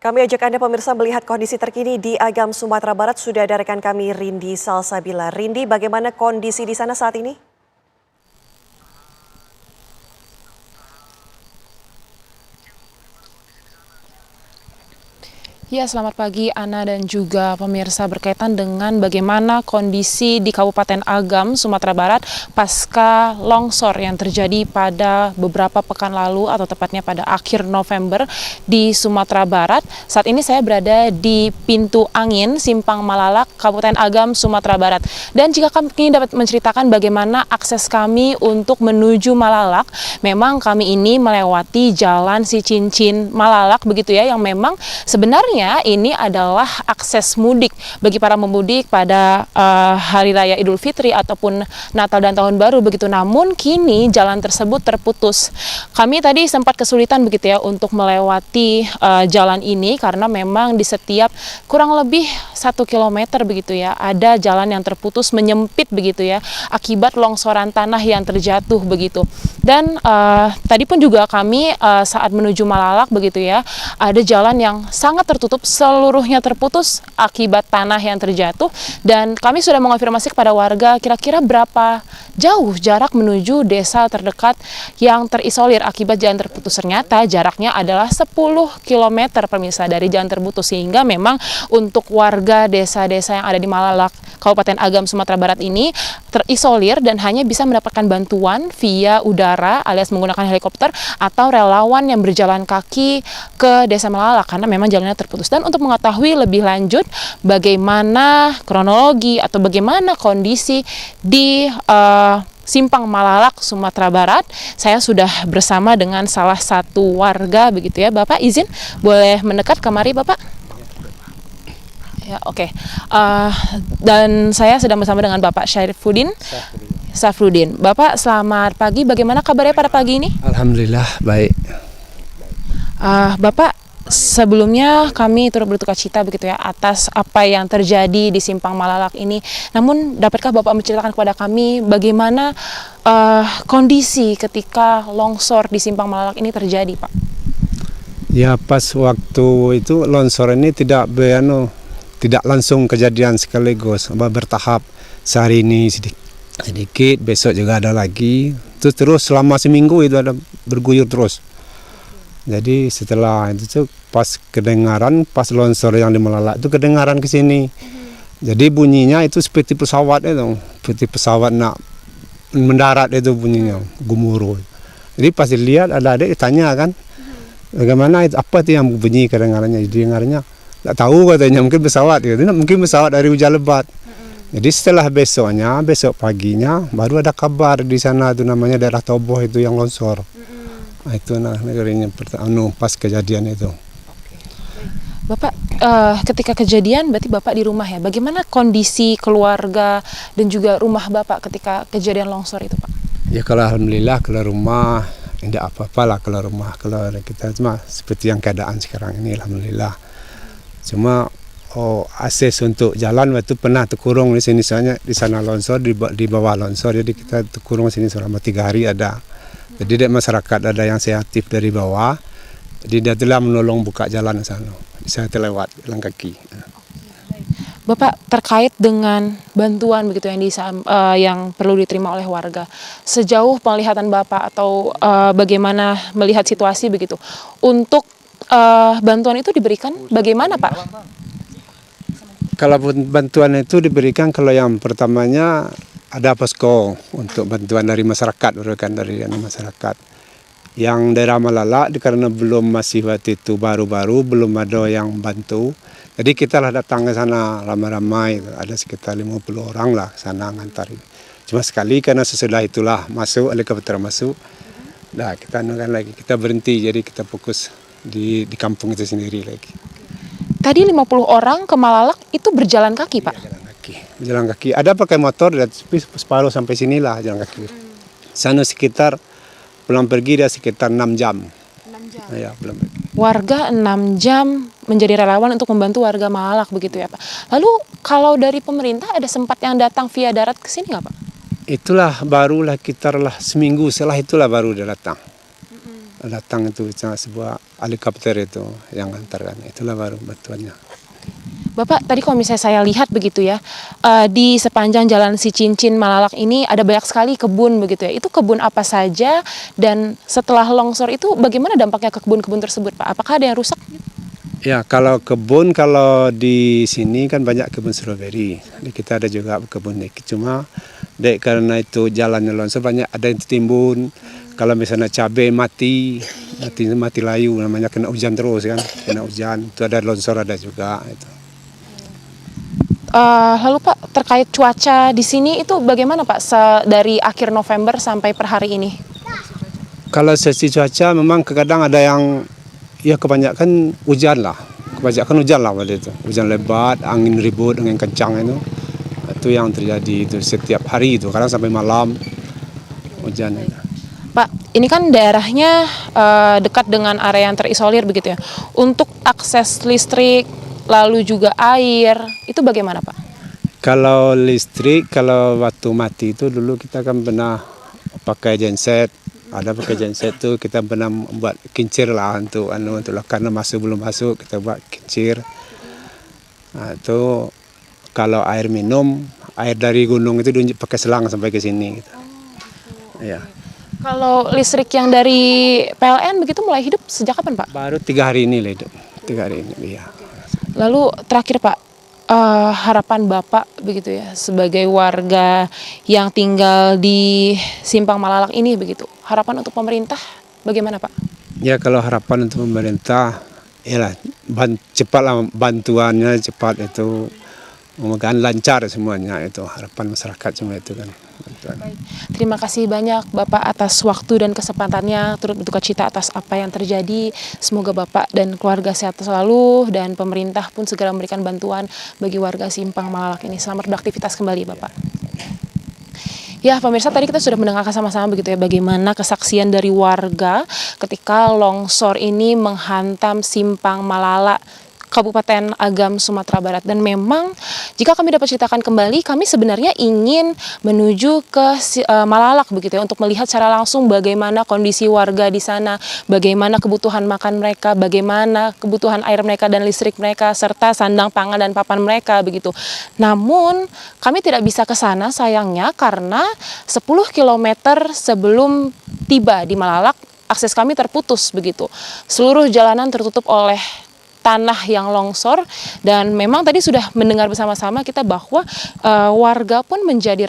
Kami ajak Anda pemirsa melihat kondisi terkini di Agam, Sumatera Barat. Sudah ada rekan kami Rindi Salsabila. Rindi, bagaimana kondisi di sana saat ini? Ya, selamat pagi Ana dan juga pemirsa, berkaitan dengan bagaimana kondisi di Kabupaten Agam, Sumatera Barat pasca longsor yang terjadi pada beberapa pekan lalu atau tepatnya pada akhir November di Sumatera Barat. Saat ini saya berada di pintu angin Simpang Malalak, Kabupaten Agam, Sumatera Barat. Dan jika kami dapat menceritakan bagaimana akses kami untuk menuju Malalak, memang kami ini melewati jalan si Cincin Malalak begitu ya, yang memang sebenarnya ini adalah akses mudik bagi para pemudik pada Hari Raya Idul Fitri ataupun Natal dan Tahun Baru begitu. Namun kini jalan tersebut terputus. Kami tadi sempat kesulitan begitu ya untuk melewati jalan ini karena memang di setiap kurang lebih 1 kilometer begitu ya ada jalan yang terputus menyempit begitu ya akibat longsoran tanah yang terjatuh begitu. Dan tadi pun juga kami saat menuju Malalak begitu ya ada jalan yang sangat tertutup, seluruhnya terputus akibat tanah yang terjatuh. Dan kami sudah mengonfirmasi kepada warga kira-kira berapa jauh jarak menuju desa terdekat yang terisolir akibat jalan terputus. Ternyata jaraknya adalah 10 km pemirsa dari jalan terputus, sehingga memang untuk warga desa-desa yang ada di Malalak, Kabupaten Agam, Sumatera Barat ini terisolir dan hanya bisa mendapatkan bantuan via udara alias menggunakan helikopter atau relawan yang berjalan kaki ke desa Malalak karena memang jalannya terputus. Dan untuk mengetahui lebih lanjut bagaimana kronologi atau bagaimana kondisi di Simpang Malalak, Sumatera Barat, saya sudah bersama dengan salah satu warga begitu ya. Bapak izin boleh mendekat, kemari Bapak. Ya, oke. Dan saya sedang bersama dengan Bapak Safrudin. Bapak, selamat pagi. Bagaimana kabarnya pada pagi ini? Alhamdulillah baik. Bapak, sebelumnya kami turut berduka cita begitu ya atas apa yang terjadi di Simpang Malalak ini. Namun dapatkah Bapak menceritakan kepada kami bagaimana kondisi ketika longsor di Simpang Malalak ini terjadi, Pak? Ya, pas waktu itu longsor ini tidak langsung kejadian sekaligus, bertahap. Sehari ini sedikit, besok juga ada lagi. Terus selama seminggu itu ada berguyur terus. Jadi setelah itu pas longsor yang di Malalak itu kedengaran ke sini. Jadi bunyinya itu seperti pesawat itu, seperti pesawat nak mendarat itu bunyinya, gemuruh. Jadi pas dilihat ada adik ditanya kan, bagaimana itu, apa itu yang bunyi kedengarannya? Jadi dengarnya nggak tahu katanya, mungkin pesawat gitu. Mungkin pesawat dari hujan lebat. Jadi setelah besok paginya baru ada kabar di sana itu namanya daerah Toboh itu yang longsor. Nah, itu negerinya pas kejadian itu. Bapak, ketika kejadian berarti Bapak di rumah ya. Bagaimana kondisi keluarga dan juga rumah Bapak ketika kejadian longsor itu, Pak? Ya kalau alhamdulillah kalau rumah tidak apa-apa lah, kalau rumah kalau kita cuma seperti yang keadaan sekarang ini alhamdulillah. Cuma akses untuk jalan waktu pernah terkurung di sini, soalnya di sana longsor, di bawah longsor, jadi kita terkurung sini selama 3 hari ada. Jadi dari masyarakat ada yang seaktif dari bawah, jadi dia telah menolong buka jalan ke sana. Saya terlewat jalan kaki. Bapak, terkait dengan bantuan begitu yang perlu diterima oleh warga, sejauh penglihatan Bapak atau bagaimana melihat situasi begitu, untuk bantuan itu diberikan bagaimana, Pak? Kalau bantuan itu diberikan, kalau yang pertamanya ada posko untuk bantuan dari masyarakat, dari masyarakat. Yang daerah Malalak karena masih waktu itu baru-baru, belum ada yang bantu. Jadi kita lah datang ke sana ramai-ramai, ada sekitar 50 orang lah sana ngantar. Cuma sekali karena sesudah itulah masuk, helikopter masuk. Nah, kita lagi, kita berhenti, jadi kita fokus di kampung itu sendiri lagi. Tadi 50 orang ke Malalak itu berjalan kaki, Pak? Ya, jalan kaki. Ada pakai motor, tapi separuh sampai sinilah jalan kaki. Sana sekitar pulang pergi dia sekitar 6 jam. 6 jam. Ya, pulang pergi. Warga 6 jam menjadi relawan untuk membantu warga Malalak begitu ya, Pak. Lalu kalau dari pemerintah ada sempat yang datang via darat ke sini nggak, Pak? Itulah barulah sekitar seminggu setelah itulah baru dia datang. datang itu sebuah helikopter itu yang antarkan. Itulah baru bantuannya. Bapak, tadi kalau misalnya saya lihat begitu ya, di sepanjang jalan Cicincin Malalak ini ada banyak sekali kebun begitu ya. Itu kebun apa saja dan setelah longsor itu bagaimana dampaknya ke kebun-kebun tersebut, Pak? Apakah ada yang rusak? Ya, kalau kebun, kalau di sini kan banyak kebun stroberi. Di kita ada juga kebun dikit. Cuma karena itu jalannya longsor banyak ada yang tertimbun. Kalau misalnya cabai mati layu, namanya kena hujan terus kan, kena hujan. Itu ada longsor ada juga itu. Lalu Pak, terkait cuaca di sini itu bagaimana Pak dari akhir November sampai per hari ini? Kalau sesi cuaca memang kadang ada yang ya kebanyakan hujan lah pada itu. Hujan lebat, angin ribut, angin kencang itu. Itu yang terjadi itu setiap hari itu, kadang sampai malam hujan. Pak, ini kan daerahnya dekat dengan area yang terisolir begitu ya. Untuk akses listrik, lalu juga air, itu bagaimana Pak? Kalau listrik, kalau waktu mati itu dulu kita kan pernah pakai genset. Ada pakai genset itu kita pernah membuat kincir lah untuk karena belum masuk kita buat kincir. Nah, itu kalau air minum, air dari gunung itu pakai selang sampai ke sini. Gitu. Ya. Kalau listrik yang dari PLN begitu mulai hidup sejak kapan Pak? Baru 3 hari ini lah hidup. 3 hari ini, ya. Lalu terakhir Pak, harapan Bapak begitu ya sebagai warga yang tinggal di Simpang Malalak ini begitu. Harapan untuk pemerintah bagaimana Pak? Ya, kalau harapan untuk pemerintah, yalah cepatlah bantuannya cepat itu, mudah-mudahan lancar semuanya itu harapan masyarakat semua itu kan. Baik. Terima kasih banyak Bapak atas waktu dan kesempatannya, turut berduka cita atas apa yang terjadi. Semoga Bapak dan keluarga sehat selalu dan pemerintah pun segera memberikan bantuan bagi warga Simpang Malalak ini. Selamat beraktivitas kembali Bapak. Ya pemirsa, tadi kita sudah mendengarkan sama-sama begitu ya bagaimana kesaksian dari warga ketika longsor ini menghantam Simpang Malalak, Kabupaten Agam, Sumatera Barat. Dan memang jika kami dapat ceritakan kembali, kami sebenarnya ingin menuju ke Malalak begitu ya untuk melihat secara langsung bagaimana kondisi warga di sana, bagaimana kebutuhan makan mereka, bagaimana kebutuhan air mereka dan listrik mereka, serta sandang pangan dan papan mereka begitu. Namun kami tidak bisa ke sana sayangnya karena 10 km sebelum tiba di Malalak akses kami terputus begitu. Seluruh jalanan tertutup oleh tanah yang longsor dan memang tadi sudah mendengar bersama-sama kita bahwa warga pun menjadi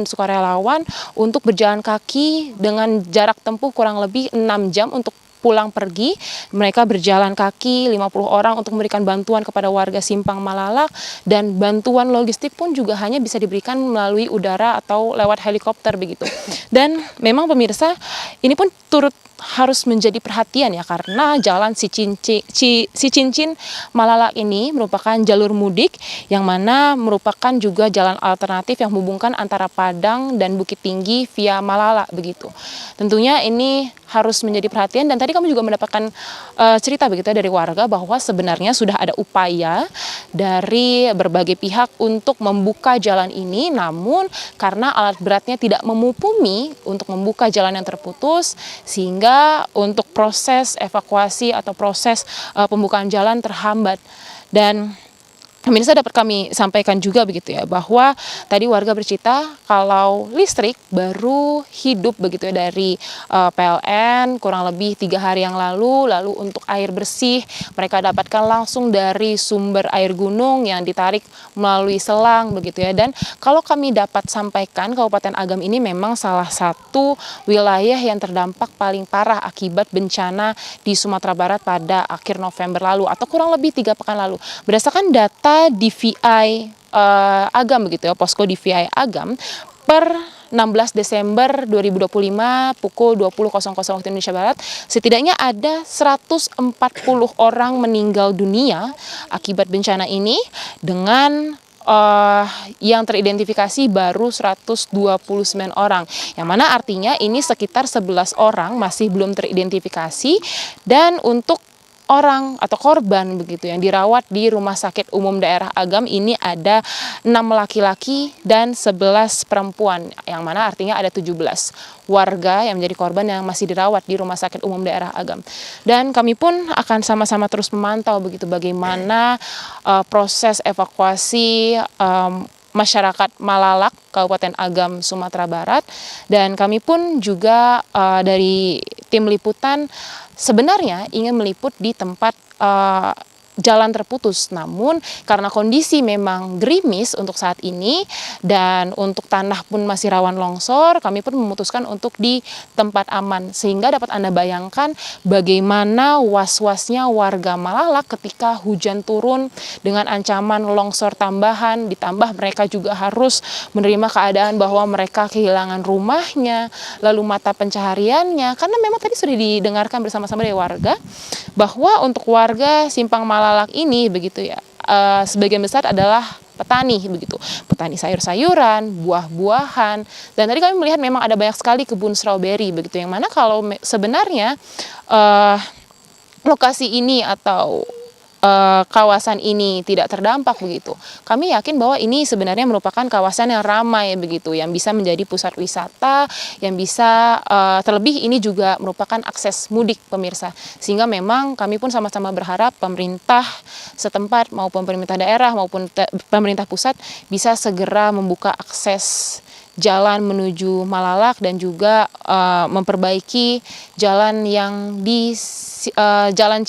sukarelawan untuk berjalan kaki dengan jarak tempuh kurang lebih 6 jam untuk pulang pergi. Mereka berjalan kaki 50 orang untuk memberikan bantuan kepada warga Simpang Malalak dan bantuan logistik pun juga hanya bisa diberikan melalui udara atau lewat helikopter begitu. Dan memang pemirsa ini pun turut harus menjadi perhatian ya karena jalan Cicincin Malalak ini merupakan jalur mudik yang mana merupakan juga jalan alternatif yang menghubungkan antara Padang dan Bukit Tinggi via Malalak begitu. Tentunya ini harus menjadi perhatian dan tadi kami juga mendapatkan cerita begitu dari warga bahwa sebenarnya sudah ada upaya dari berbagai pihak untuk membuka jalan ini, namun karena alat beratnya tidak memupumi untuk membuka jalan yang terputus sehingga untuk proses evakuasi atau proses pembukaan jalan terhambat. Dan pemirsa dapat kami sampaikan juga begitu ya bahwa tadi warga bercerita kalau listrik baru hidup begitu ya dari PLN kurang lebih 3 hari yang lalu untuk air bersih mereka dapatkan langsung dari sumber air gunung yang ditarik melalui selang begitu ya. Dan kalau kami dapat sampaikan Kabupaten Agam ini memang salah satu wilayah yang terdampak paling parah akibat bencana di Sumatera Barat pada akhir November lalu atau kurang lebih 3 pekan lalu. Berdasarkan data DVI Agam begitu ya, posko DVI Agam per 16 Desember 2025 pukul 20.00 waktu Indonesia Barat, setidaknya ada 140 orang meninggal dunia akibat bencana ini dengan yang teridentifikasi baru 129 orang, yang mana artinya ini sekitar 11 orang masih belum teridentifikasi dan untuk orang atau korban begitu yang dirawat di Rumah Sakit Umum Daerah Agam ini ada 6 laki-laki dan 11 perempuan, yang mana artinya ada 17 warga yang menjadi korban yang masih dirawat di Rumah Sakit Umum Daerah Agam. Dan kami pun akan sama-sama terus memantau begitu bagaimana proses evakuasi masyarakat Malalak, Kabupaten Agam, Sumatera Barat. Dan kami pun juga dari tim liputan sebenarnya ingin meliput di tempat jalan terputus, namun karena kondisi memang gerimis untuk saat ini dan untuk tanah pun masih rawan longsor, kami pun memutuskan untuk di tempat aman, sehingga dapat Anda bayangkan bagaimana was-wasnya warga Malalak ketika hujan turun dengan ancaman longsor tambahan, ditambah mereka juga harus menerima keadaan bahwa mereka kehilangan rumahnya, lalu mata pencahariannya, karena memang tadi sudah didengarkan bersama-sama dari warga bahwa untuk warga Simpang Malalak ini begitu ya, sebagian besar adalah petani begitu, petani sayur-sayuran, buah-buahan, dan tadi kami melihat memang ada banyak sekali kebun stroberi begitu, yang mana kalau sebenarnya lokasi ini atau kawasan ini tidak terdampak begitu, kami yakin bahwa ini sebenarnya merupakan kawasan yang ramai begitu, yang bisa menjadi pusat wisata, yang bisa terlebih ini juga merupakan akses mudik pemirsa, sehingga memang kami pun sama-sama berharap pemerintah setempat maupun pemerintah daerah maupun pemerintah pusat bisa segera membuka akses jalan menuju Malalak dan juga memperbaiki jalan yang di Jalan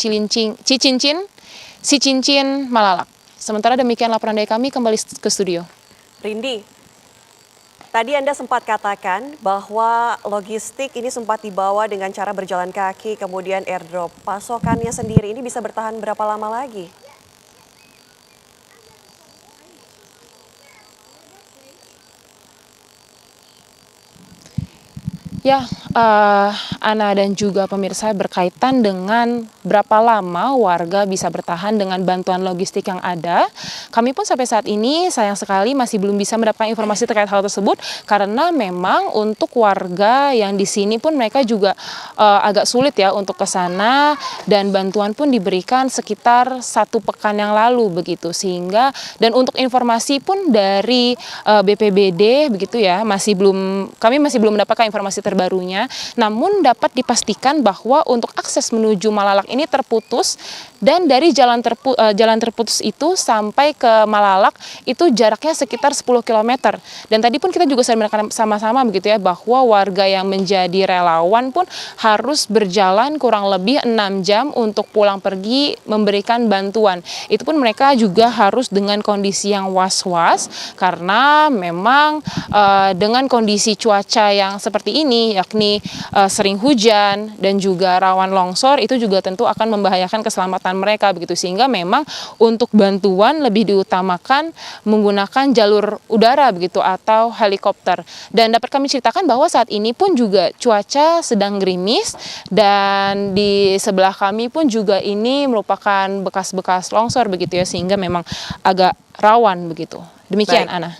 Cicincin Malalak. Sementara demikian laporan dari kami, kembali ke studio. Rindi, tadi Anda sempat katakan bahwa logistik ini sempat dibawa dengan cara berjalan kaki, kemudian airdrop. Pasokannya sendiri ini bisa bertahan berapa lama lagi? Ya, Ana dan juga pemirsa, berkaitan dengan berapa lama warga bisa bertahan dengan bantuan logistik yang ada. Kami pun sampai saat ini sayang sekali masih belum bisa mendapatkan informasi terkait hal tersebut, karena memang untuk warga yang di sini pun mereka juga agak sulit ya untuk ke sana, dan bantuan pun diberikan sekitar 1 pekan yang lalu begitu, sehingga dan untuk informasi pun dari BPBD begitu ya, kami masih belum mendapatkan informasi terbarunya, namun dapat dipastikan bahwa untuk akses menuju Malalak ini terputus, dan dari jalan terputus itu sampai ke Malalak itu jaraknya sekitar 10 km. Dan tadi pun kita juga sudah sama-sama begitu ya, bahwa warga yang menjadi relawan pun harus berjalan kurang lebih 6 jam untuk pulang pergi memberikan bantuan. Itu pun mereka juga harus dengan kondisi yang was-was, karena memang dengan kondisi cuaca yang seperti ini, yakni sering hujan dan juga rawan longsor, itu juga tentu akan membahayakan keselamatan mereka begitu, sehingga memang untuk bantuan lebih diutamakan menggunakan jalur udara begitu atau helikopter. Dan dapat kami ceritakan bahwa saat ini pun juga cuaca sedang gerimis, dan di sebelah kami pun juga ini merupakan bekas-bekas longsor begitu ya, sehingga memang agak rawan begitu. Demikian, Baik. Ana.